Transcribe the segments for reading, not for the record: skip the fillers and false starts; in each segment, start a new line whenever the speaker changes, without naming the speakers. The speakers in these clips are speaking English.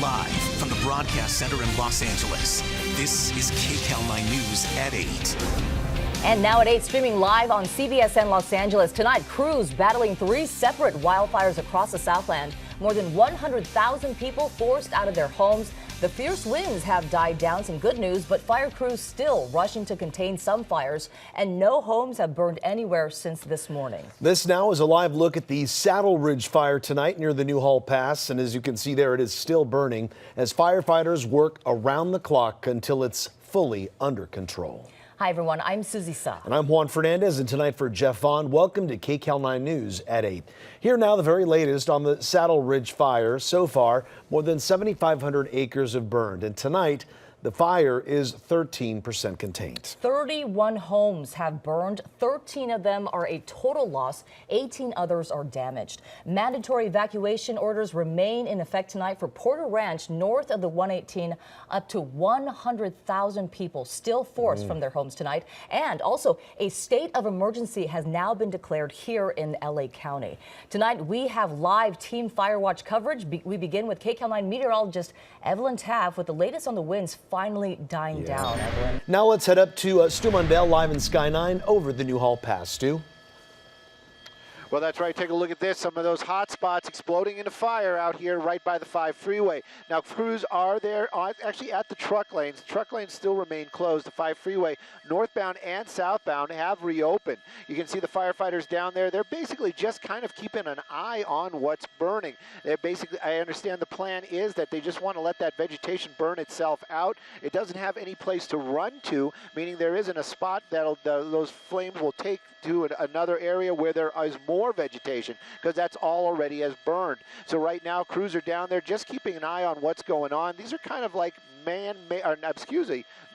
Live from the broadcast center in Los Angeles, this is KCAL9 News at 8.
And now at 8, streaming live on CBSN Los Angeles. Tonight, crews battling 3 separate wildfires across the Southland. More than 100,000 people forced out of their homes. The fierce winds have died down. Some good news, but fire crews still rushing to contain some fires, and no homes have burned anywhere since this morning.
This now is a live look at the Saddleridge fire tonight near the Newhall Pass, and as you can see there, it is still burning as firefighters work around the clock until it's fully under control.
Hi, everyone. I'm Susie Sa.
And I'm Juan Fernandez, and tonight for Jeff Vaughn, welcome to KCAL9 News at 8. Here now, the very latest on the Saddleridge fire. So far, more than 7,500 acres have burned, and tonight, the fire is 13% contained.
31 homes have burned. 13 of them are a total loss. 18 others are damaged. Mandatory evacuation orders remain in effect tonight for Porter Ranch north of the 118. Up to 100,000 people still forced from their homes tonight. And also, a state of emergency has now been declared here in LA County. Tonight, we have live Team Fire Watch coverage. We begin with KCAL9 meteorologist Evelyn Taff with the latest on the winds finally dying down. Evelyn.
Now let's head up to Stu Mundell live in Sky 9 over the Newhall Pass. Stu?
Well, that's right. Take a look at this. Some of those hot spots exploding into fire out here right by the 5 freeway. Now, crews are there actually at the truck lanes. The truck lanes still remain closed. The 5 freeway, northbound and southbound, have reopened. You can see the firefighters down there. They're basically just kind of keeping an eye on what's burning. They're basically, I understand the plan is that they just want to let that vegetation burn itself out. It doesn't have any place to run to, meaning there isn't a spot that those flames will take to another area where there is more vegetation, because that's all already has burned. So right now, crews are down there just keeping an eye on what's going on. These are kind of like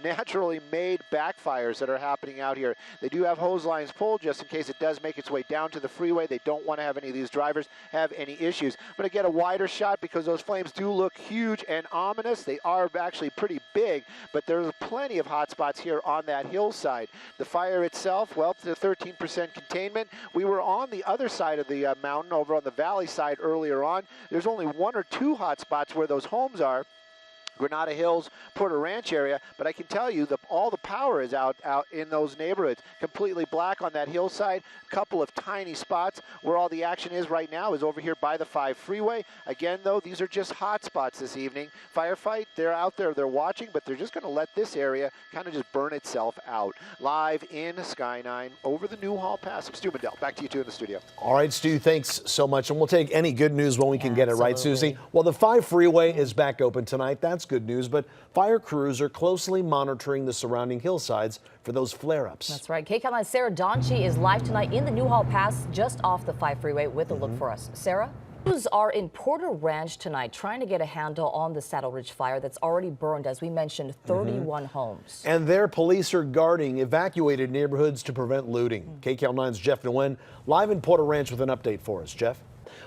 naturally made backfires that are happening out here. They do have hose lines pulled just in case it does make its way down to the freeway. They don't want to have any of these drivers have any issues. But to get a wider shot, because those flames do look huge and ominous, they are actually pretty big, but there's plenty of hot spots here on that hillside. The fire itself, well, it's a 13% containment. We were on the other side of the mountain over on the valley side earlier on. There's only 1 or 2 hot spots where those homes are. Granada Hills, Porter Ranch area, but I can tell you that all the power is out in those neighborhoods. Completely black on that hillside. A couple of tiny spots. Where all the action is right now is over here by the 5 freeway. Again, though, these are just hot spots this evening. Firefight, they're out there, they're watching, but they're just going to let this area kind of just burn itself out. Live in Sky 9 over the Newhall Pass. Stu Mundell, back to you two in the studio.
All right, Stu, thanks so much. And we'll take any good news when we can get it right, Susie. Well, the 5 freeway is back open tonight. That's good news, but fire crews are closely monitoring the surrounding hillsides for those flare-ups.
That's right. KCAL9's Sarah Donchi is live tonight in the Newhall Pass just off the 5 freeway with a look for us. Sarah? Crews are in Porter Ranch tonight trying to get a handle on the Saddleridge fire that's already burned, as we mentioned, 31 homes.
And their police are guarding evacuated neighborhoods to prevent looting. KCAL9's Jeff Nguyen live in Porter Ranch with an update for us. Jeff?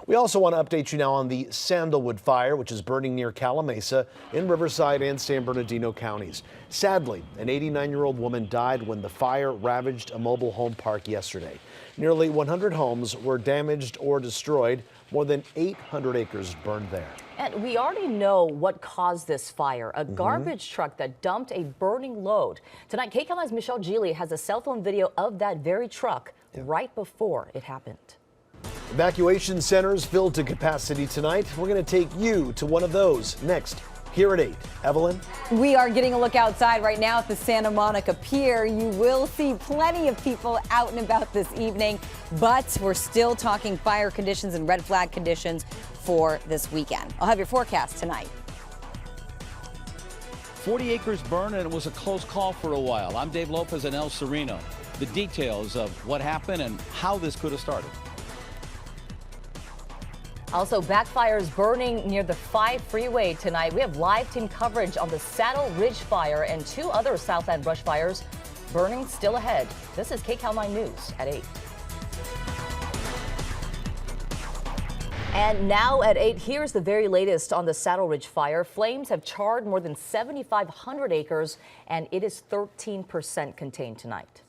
We also want to update you now on the Sandalwood fire, which is burning near Calamasa in Riverside and San Bernardino counties. Sadly, an 89-year-old woman died when the fire ravaged a mobile home park yesterday. Nearly 100 homes were damaged or destroyed. More than 800 acres burned there.
And we already know what caused this fire, a garbage truck that dumped a burning load. Tonight, KCAL9's Michelle Geely has a cell phone video of that very truck right before it happened.
Evacuation centers filled to capacity tonight. We're going to take you to one of those next here at 8. Evelyn?
We are getting a look outside right now at the Santa Monica Pier. You will see plenty of people out and about this evening, but we're still talking fire conditions and red flag conditions for this weekend. I'll have your forecast tonight.
40 acres burned, and it was a close call for a while. I'm Dave Lopez in El Sereno. The details of what happened and how this could have started.
Also, backfires burning near the 5 freeway tonight. We have live team coverage on the Saddleridge fire and 2 other Southland brush fires burning still ahead. This is KCAL9 News at 8. And now at 8, here's the very latest on the Saddleridge fire. Flames have charred more than 7,500 acres, and it is 13% contained tonight.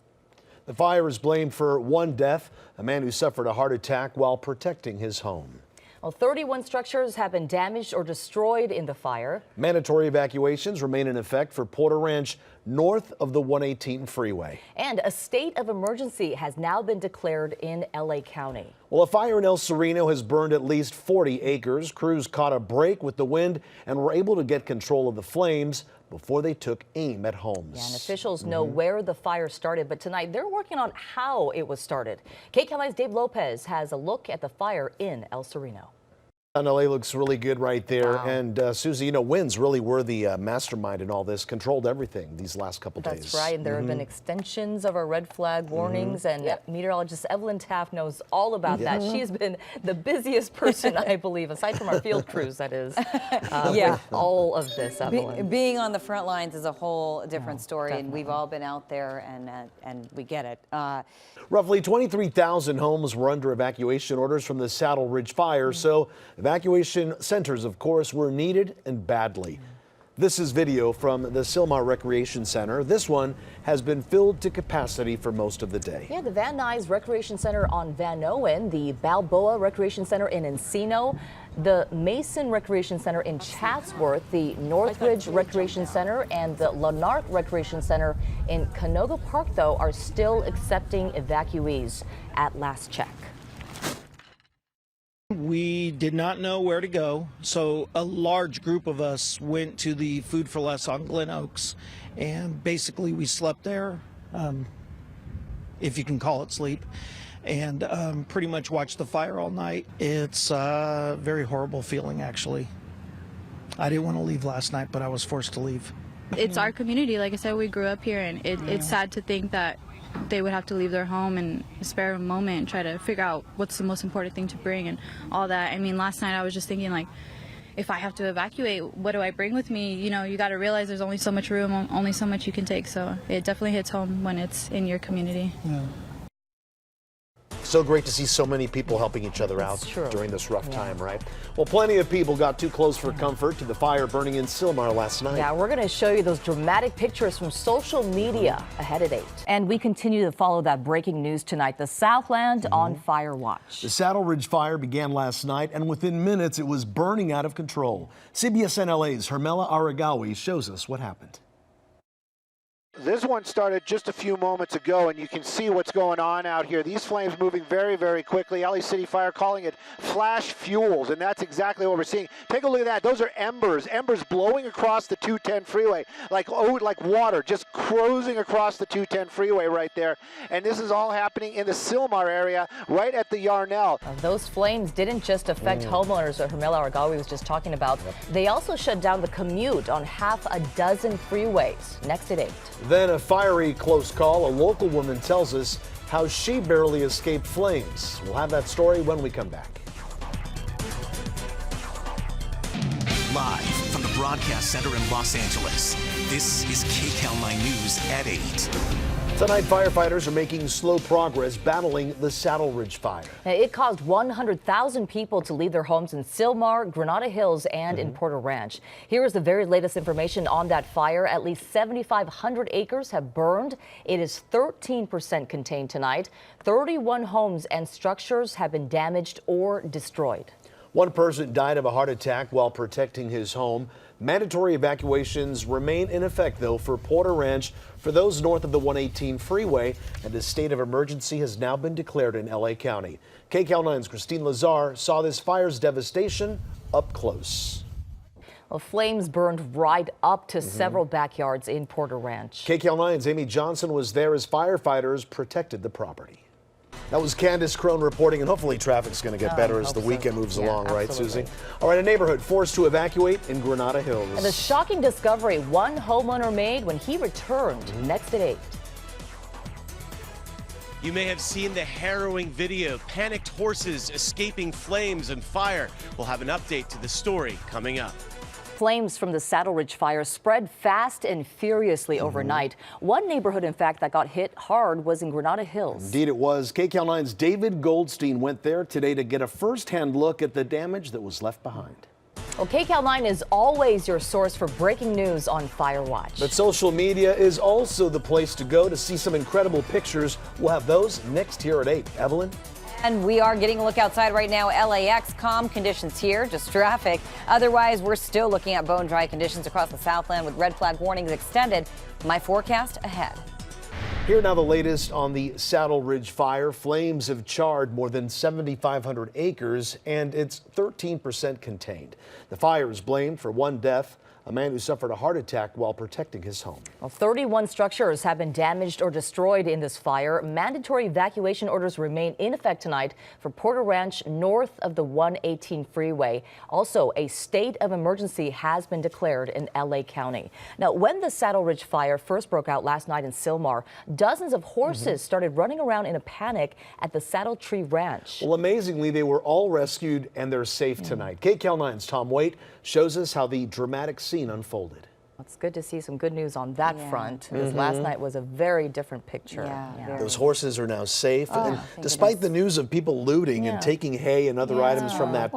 The fire is blamed for 1 death, a man who suffered a heart attack while protecting his home.
Well, 31 structures have been damaged or destroyed in the fire.
Mandatory evacuations remain in effect for Porter Ranch north of the 118 freeway.
And a state of emergency has now been declared in LA County.
Well, a fire in El Sereno has burned at least 40 acres. Crews caught a break with the wind and were able to get control of the flames before they took aim at homes.
Yeah, and officials know where the fire started, but tonight they're working on how it was started. KCAL9's Dave Lopez has a look at the fire in El Sereno.
LA looks really good right there.
Wow.
And Susie, you know, winds really were the mastermind in all this, controlled everything these last couple days.
That's right. And there have been extensions of our red flag warnings, and meteorologist Evelyn Taft knows all about that. She's been the busiest person, I believe, aside from our field crews, that is, with all of this, Evelyn.
Being on the front lines is a whole different story, and we've all been out there, and we get it.
Roughly 23,000 homes were under evacuation orders from the Saddleridge fire, so evacuation centers, of course, were needed and badly. This is video from the Sylmar Recreation Center. This one has been filled to capacity for most of the day.
Yeah, the Van Nuys Recreation Center on Van Owen, the Balboa Recreation Center in Encino, the Mason Recreation Center in Chatsworth, the Northridge Recreation Center, and the Lanark Recreation Center in Canoga Park, though, are still accepting evacuees at last check.
We did not know where to go, so a large group of us went to the Food for Less on Glen Oaks, and basically we slept there, if you can call it sleep, and pretty much watched the fire all night. It's a very horrible feeling, actually. I didn't want to leave last night, but I was forced to leave.
It's our community. Like I said, we grew up here, and it's sad to think that they would have to leave their home in a spare moment and try to figure out what's the most important thing to bring and all that. I mean, last night I was just thinking, like, if I have to evacuate, what do I bring with me? You know, you got to realize there's only so much room, only so much you can take. So it definitely hits home when it's in your community.
Yeah.
So great to see so many people helping each other out during this rough time, right? Well, plenty of people got too close for comfort to the fire burning in Sylmar last night.
Yeah, we're going to show you those dramatic pictures from social media ahead at 8. And we continue to follow that breaking news tonight. The Southland on fire watch.
The Saddleridge fire began last night, and within minutes it was burning out of control. CBSN LA's Hermela Aragawi shows us what happened.
This one started just a few moments ago, and you can see what's going on out here. These flames moving very, very quickly. LA City Fire calling it flash fuels, and that's exactly what we're seeing. Take a look at that. Those are embers blowing across the 210 freeway like water, just cruising across the 210 freeway right there. And this is all happening in the Sylmar area, right at the Yarnell.
Those flames didn't just affect homeowners that Hermela Aragawi was just talking about. They also shut down the commute on half a dozen freeways. Next at 8.
Then a fiery close call. A local woman tells us how she barely escaped flames. We'll have that story when we come back.
Live from the Broadcast Center in Los Angeles, this is KCAL9 News at 8.
Tonight, firefighters are making slow progress battling the Saddleridge fire.
It caused 100,000 people to leave their homes in Sylmar, Granada Hills, and in Porter Ranch. Here is the very latest information on that fire. At least 7,500 acres have burned. It is 13% contained tonight. 31 homes and structures have been damaged or destroyed.
One person died of a heart attack while protecting his home. Mandatory evacuations remain in effect, though, for Porter Ranch for those north of the 118 freeway, and a state of emergency has now been declared in LA County. KCAL9's Christine Lazar saw this fire's devastation up close.
Well, flames burned right up to several backyards in Porter Ranch.
KCAL9's Amy Johnson was there as firefighters protected the property. That was Candace Crone reporting, and hopefully traffic's going to get better as the weekend moves along, right, Susie? All right, a neighborhood forced to evacuate in Granada Hills.
And the shocking discovery one homeowner made when he returned. Next at 8.
You may have seen the harrowing video, panicked horses escaping flames and fire. We'll have an update to the story coming up.
Flames from the Saddleridge fire spread fast and furiously overnight. One neighborhood, in fact, that got hit hard was in Granada Hills.
Indeed it was. KCAL9's David Goldstein went there today to get a first-hand look at the damage that was left behind.
Well, KCAL9 is always your source for breaking news on Fire Watch.
But social media is also the place to go to see some incredible pictures. We'll have those next here at 8. Evelyn?
And we are getting a look outside right now. LAX, calm conditions here, just traffic. Otherwise, we're still looking at bone dry conditions across the Southland with red flag warnings extended. My forecast ahead.
Here now the latest on the Saddleridge fire. Flames have charred more than 7,500 acres and it's 13% contained. The fire is blamed for one death, a man who suffered a heart attack while protecting his home.
Well, 31 structures have been damaged or destroyed in this fire. Mandatory evacuation orders remain in effect tonight for Porter Ranch north of the 118 freeway. Also, a state of emergency has been declared in LA County. Now, when the Saddleridge fire first broke out last night in Sylmar, dozens of horses started running around in a panic at the Saddletree Ranch.
Well, amazingly, they were all rescued and they're safe tonight. KCAL9's Tom Waite shows us how the dramatic scene unfolded.
It's good to see some good news on that front, because last night was a very different picture.
Those horses are now safe, and despite the news of people looting and taking hay and other items from that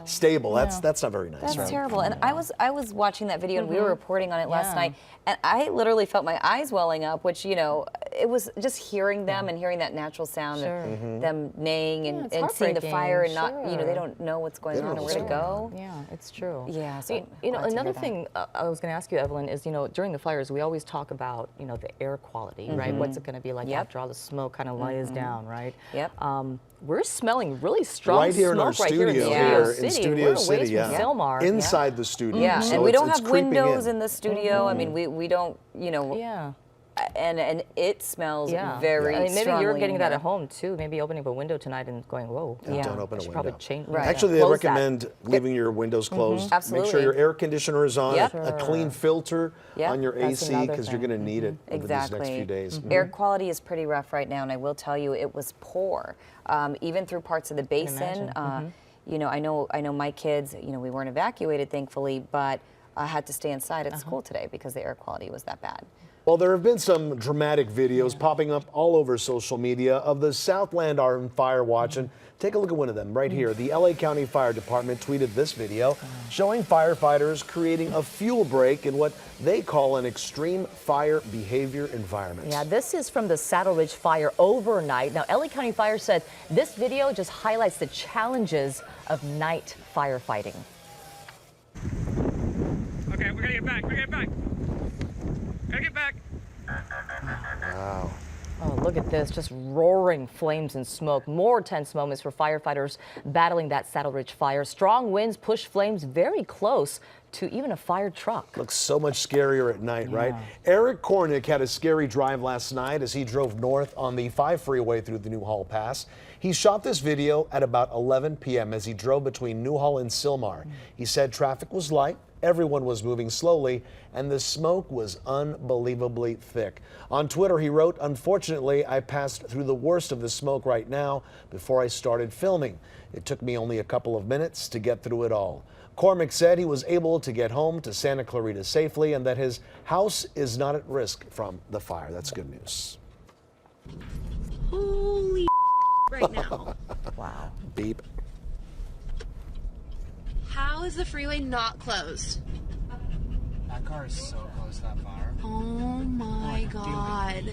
stable, that's not very nice.
That's
right?
terrible. And I was watching that video, and we were reporting on it last night, and I literally felt my eyes welling up, which, you know, it was just hearing them and hearing that natural sound of them neighing and seeing the fire and not, you know, they don't know what's going on or where to go.
Yeah, it's true.
Yeah. So
you know, another thing I was going to ask you, Evelyn, is, you know, during the fires, we always talk about, you know, the air quality, right? What's it going to be like after all the smoke kind of lies down, right? We're smelling really strong
right here in our
smoke
studio,
in
Studio
City,
Sylmar. Inside the studio.
Yeah,
so
and we don't
it's
have windows in the studio.
Mm-hmm.
I mean, we don't, you know. And it smells very
I mean, maybe you're
strongly
getting that at home too. Maybe opening up a window tonight and going, whoa.
Don't open a window.
Probably change.
Actually, they recommend leaving your windows closed.
Absolutely.
Make sure your air conditioner is on.
Yep.
A clean filter on your
That's
AC, because you're going to need it over these next few days.
Air quality is pretty rough right now, and I will tell you, it was poor, even through parts of the basin. You know, I know my kids. You know, we weren't evacuated, thankfully, but I had to stay inside at school today because the air quality was that bad.
Well, there have been some dramatic videos popping up all over social media of the Southland on fire watch. And take a look at one of them right here. The LA County Fire Department tweeted this video showing firefighters creating a fuel break in what they call an extreme fire behavior environment.
Yeah, this is from the Saddleridge fire overnight. Now, LA County Fire said this video just highlights the challenges of night firefighting.
Okay, we're gonna get back. We're gonna get back. Gotta get back.
Wow.
Oh, look at this, just roaring flames and smoke. More tense moments for firefighters battling that Saddleridge fire. Strong winds push flames very close to even a fire truck.
Looks so much scarier at night, right? Eric Kornick had a scary drive last night as he drove north on the 5 freeway through the Newhall Pass. He shot this video at about 11 p.m. as he drove between Newhall and Sylmar. He said traffic was light, everyone was moving slowly, and the smoke was unbelievably thick. On Twitter, he wrote, "Unfortunately, I passed through the worst of the smoke right now before I started filming. It took me only a couple of minutes to get through it all." Cormack said he was able to get home to Santa Clarita safely and that his house is not at risk from the fire. That's good news.
Holy right now.
Wow.
Beep.
How is the freeway not closed?
That car is so close to that fire.
Oh my God.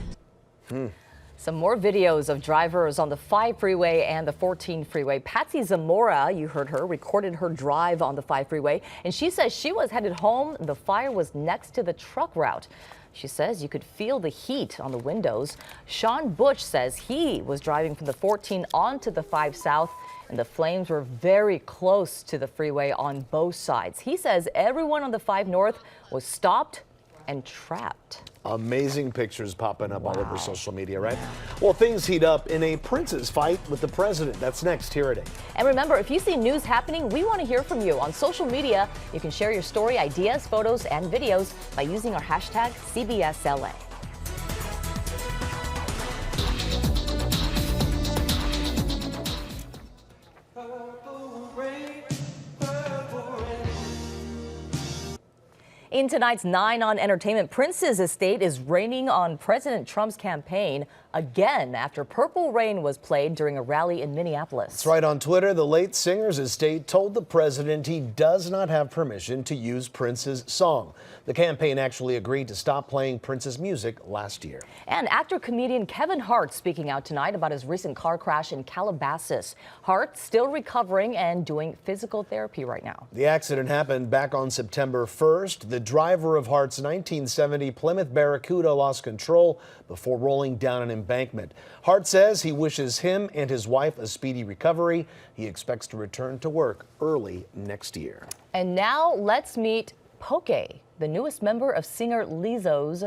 Some more videos of drivers on the 5 freeway and the 14 freeway. Patsy Zamora, you heard her, recorded her drive on the 5 freeway, and she says she was headed home. The fire was next to the truck route. She says you could feel the heat on the windows. Sean Butch says he was driving from the 14 onto the 5 South, and the flames were very close to the freeway on both sides. He says everyone on the 5 North was stopped and trapped.
Amazing pictures popping up all over social media, right? Well, things heat up in a Prince's fight with the president. That's next here at 8.
And remember, if you see news happening, we want to hear from you. On social media, you can share your story, ideas, photos, and videos by using our hashtag CBSLA. In tonight's 9 on Entertainment, Prince's estate is raining on President Trump's campaign again after Purple Rain was played during a rally in Minneapolis.
That's right. On Twitter, the late singer's estate told the president he does not have permission to use Prince's song. The campaign actually agreed to stop playing Prince's music last year.
And actor-comedian Kevin Hart speaking out tonight about his recent car crash in Calabasas. Hart still recovering and doing physical therapy right now.
The accident happened back on September 1st. The driver of Hart's 1970 Plymouth Barracuda lost control before rolling down an embankment. Hart says he wishes him and his wife a speedy recovery. He expects to return to work early next year.
And now let's meet Poke, the newest member of singer Lizzo's.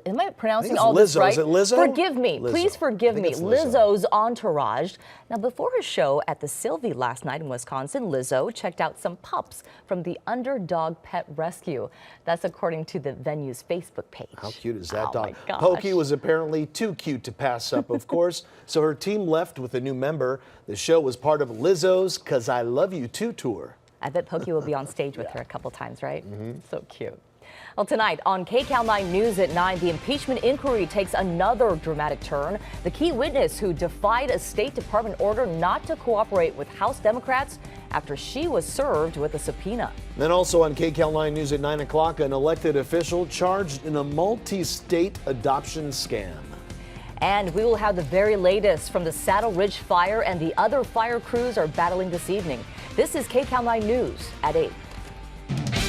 Am I pronouncing all this right?
Is it Lizzo?
Forgive me.
Lizzo.
Please forgive me.
Lizzo.
Lizzo's entourage. Now, before her show at the Sylvie last night in Wisconsin, Lizzo checked out some pups from the Underdog Pet Rescue. That's according to the venue's Facebook page.
How cute is that dog?
My gosh.
Pokey was apparently too cute to pass up, of course, so her team left with a new member. The show was part of Lizzo's 'Cause I Love You Too tour.
I bet Pokey will be on stage with her a couple times, right? So cute. Well, tonight on KCAL9 News at 9, the impeachment inquiry takes another dramatic turn. The key witness who defied a State Department order not to cooperate with House Democrats after she was served with a subpoena.
Then also on KCAL9 News at 9 o'clock, an elected official charged in a multi-state adoption scam.
And we will have the very latest from the Saddleridge fire, and the other fire crews are battling this evening. This is KCAL9 News at 8.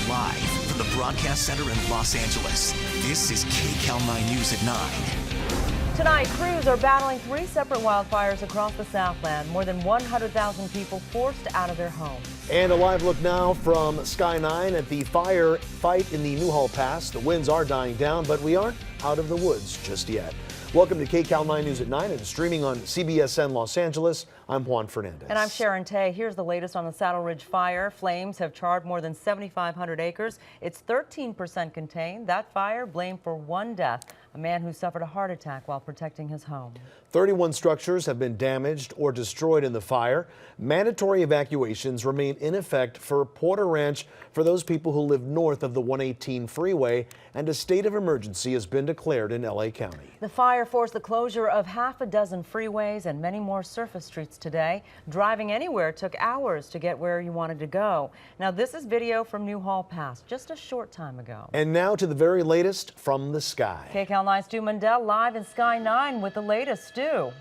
Live from the Broadcast Center in Los Angeles, this is KCAL9 News at 9.
Tonight, crews are battling 3 separate wildfires across the Southland. More than 100,000 people forced out of their homes.
And a live look now from Sky 9 at the fire fight in the Newhall Pass. The winds are dying down, but we aren't out of the woods just yet. Welcome to KCAL9 News at 9 and streaming on CBSN Los Angeles. I'm Juan Fernandez.
And I'm Sharon Tay. Here's the latest on the Saddleridge fire. Flames have charred more than 7,500 acres. It's 13% contained. That fire blamed for 1 death, a man who suffered a heart attack while protecting his home.
31 structures have been damaged or destroyed in the fire. Mandatory evacuations remain in effect for Porter Ranch for those people who live north of the 118 freeway, and a state of emergency has been declared in LA County.
The fire forced the closure of half a dozen freeways and many more surface streets today. Driving anywhere took hours to get where you wanted to go. Now, this is video from Newhall Pass just a short time ago.
And now to the very latest from the sky.
KCAL9's Stu Mundell live in Sky 9 with the latest. Stu.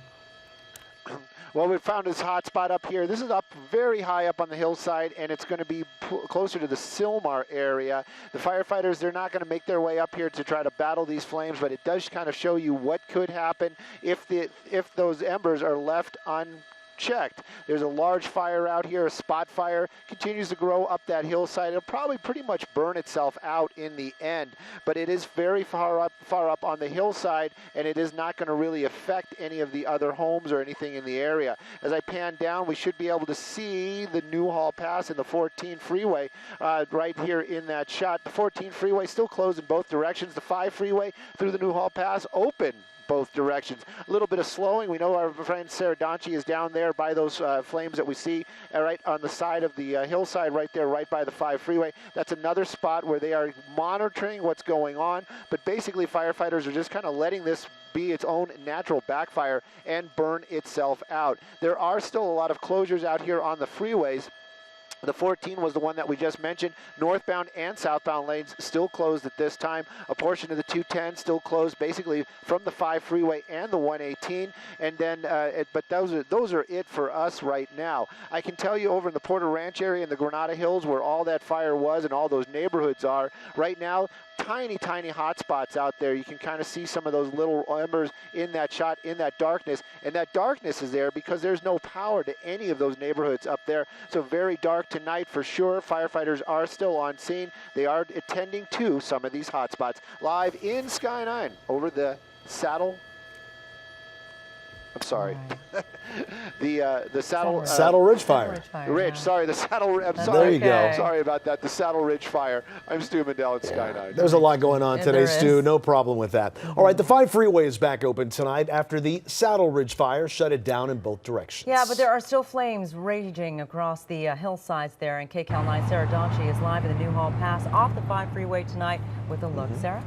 Well, we found this hot spot up here. This is up very high up on the hillside, and it's going to be closer to the Sylmar area. The firefighters, they're not going to make their way up here to try to battle these flames, but it does kind of show you what could happen if those embers are left unchecked. There's a large fire out here, a spot fire, continues to grow up that hillside. It'll probably pretty much burn itself out in the end, but it is very far up on the hillside, and it is not going to really affect any of the other homes or anything in the area. As I pan down, we should be able to see the Newhall Pass and the 14 freeway right here in that shot. The 14 freeway still closed in both directions. The 5 freeway through the Newhall Pass open both directions. A little bit of slowing. We know our friend Sarah Donchi is down there by those flames that we see right on the side of the hillside right there, right by the 5 freeway. That's another spot where they are monitoring what's going on, but basically firefighters are just kind of letting this be its own natural backfire and burn itself out. There are still a lot of closures out here on the freeways. The 14 was the one that we just mentioned. Northbound and southbound lanes still closed at this time. A portion of the 210 still closed, basically from the 5 freeway and the 118. And then, but those are it for us right now. I can tell you over in the Porter Ranch area in the Granada Hills, where all that fire was and all those neighborhoods are right now. Tiny hot spots out there. You can kind of see some of those little embers in that shot, in that darkness. And that darkness is there because there's no power to any of those neighborhoods up there. So very dark tonight for sure. Firefighters are still on scene. They are attending to some of these hot spots. Live in Sky 9 over the Saddle I'm sorry.
Right.
The
Saddleridge fire.
Ridge, sorry, the Saddle. I'm
That's
sorry.
There you go.
okay.
Sorry about that. The Saddleridge fire. I'm Stu Mandel at Sky 9.
There's a lot going on
Yeah,
today,
there
Stu.
is.
No problem with that. All right, the 5 freeway is back open tonight after the Saddleridge fire shut it down in both directions.
Yeah, but there are still flames raging across the hillsides there. And KCAL9 Sarah Donchi is live in the Newhall Pass off the 5 freeway tonight with a look. Sarah?